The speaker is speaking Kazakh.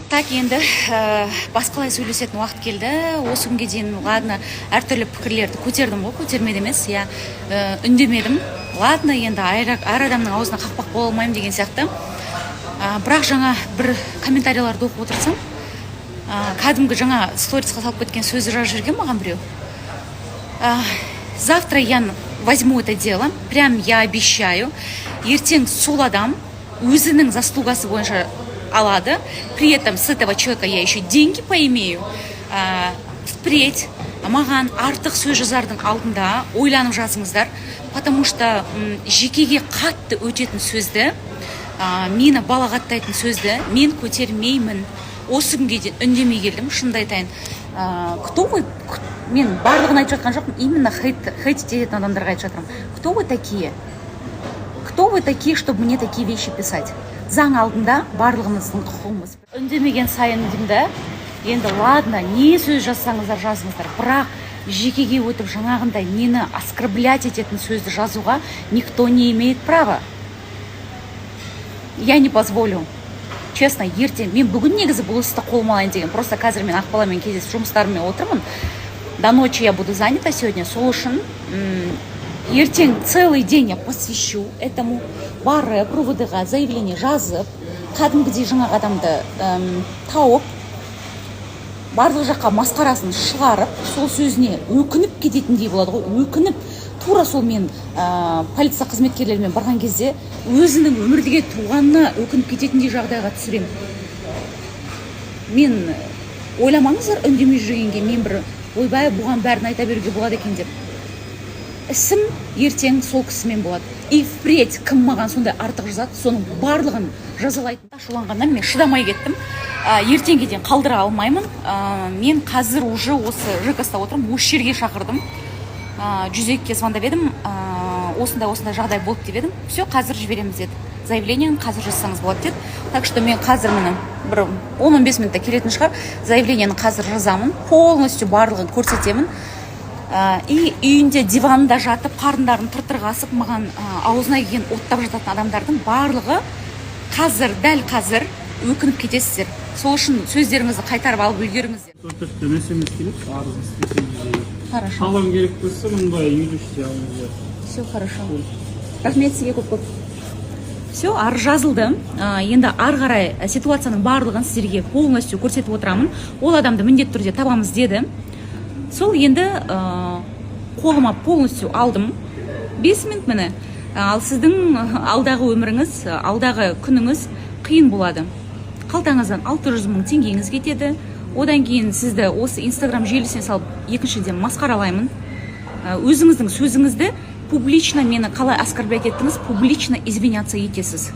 Так, енді басқалай сөйлесетін уақыт келді. Осы күнге дейін, ладно, әртүрлі пікірлерді көтердім ғой, көтермеді емес, я үндемедім. Ладно, енді әр адамның аузына қақпақ бола алмаймын деген сияқты. Бірақ жаңа бір комментарияларды оқып отырсам, кәдімгі жаңа сторисқа салып кеткен сөзі жазып жүрген маған біреу. Завтра я возьму это дело, прям я обещаю. Ертең сол адам өзінің заслугасы бойынша алады. При этом с этого человека я еще деньги поимею. Впредь маған артық сөз жазардың алдында ойланып жазыңыздар. Потому что жекеге қатты өтетін сөзді, мені балағаттайтын сөзді мен көтермеймін. Осы күнге дейін үндемей келдім, шынымды айтайын. Кто вы? Мен барлығын айтып жатқан жоқпын, именно хейт ететін адамдарға айтып жатырмын. Кто вы такие? Кто вы такие, чтобы мне такие вещи писать? Заң алдында барлығымыздың құқығымыз. Үндемеген сайын деймді, енді ладно, не сөз жазсаңыздар жазыңыздар, бірақ жекеге өтіп жаңағындай мені оскорблять ететін сөзді жазуға никто не имеет права. Я не позволю. Честно, ертең, мен бүгін негізі бұл істі қолыма алайын деген, просто қазір мен Ақбаламен кездесіп жұмыстарыммен отырмын. До ночи я буду занята сегодня, сол үшін ертең целый день я посвящу этому. Бары ПРОВД-ға заявление жазып, кәдімгідей жаңағы адамды тауып, барлық жаққа масқарасын шығарып, сол сөзіне өкініп кететіндей болады ғой, өкініп, тура сол мен полиция қызметкерлерімен барған кезде өзінің өмірдегі туғанына өкініп кететіндей жағдайға түсірем. Мен ойламаңыздар, үндемей жүргенге мен бір ойбай бұған бәрін айта беруге болады екен деп. Ісім ертең сол кісімен болады. И впредь кім маған сондай артық жазады, соның барлығын жазалайтын. Ашуланғаннан мен шыдамай кеттім. Ертеңге дейін қалдыра алмаймын. Мен қазір уже осы ЖКСта отырмын, осы жерге шақырдым. 102-ге звондап едім, осындай жағдай болды деп едім. Все, қазір жібереміз деді. Заявлениені қазір жазсаңыз болады деді. Так что мен қазір міне бір 10-15 минутта келетін шығар. Заявлениені қазір жазамын, полностью барлығын көрсетемін. И үйінде диванда жатып, қарындарын тыртырғасып, маған аузына келген оттап жататын адамдардың барлығы қазір, дәл қазір өкініп кетесіздер. Сол үшін сөздеріңізді қайтарып алып үлгеріңіздер. Дөмесеміз керек, арызын істесеңіз. Хорошо. Қалам керек болса, мұндай үйріште алыңыздар. Все хорошо. Рахмет сізге көп-көп. Все, арыз жазылды. Енді ары қарай ситуацияның барлығын сіздерге полностью көрсетіп отырамын. Ол адамды міндетті түрде табамыз деді. Сол енді қолыма полностью алдым. 5 минут міне. Ал сіздің алдағы өміріңіз, алдағы күніңіз қиын болады. Қалтаңыздан 600 мың теңгеңіз кетеді. Одан кейін сізді осы Instagram желісіне салып екіншіден масқаралаймын. Өзіңіздің сөзіңізді публично мені қалай оскорблять еттіңіз, публично извиняться етесіз.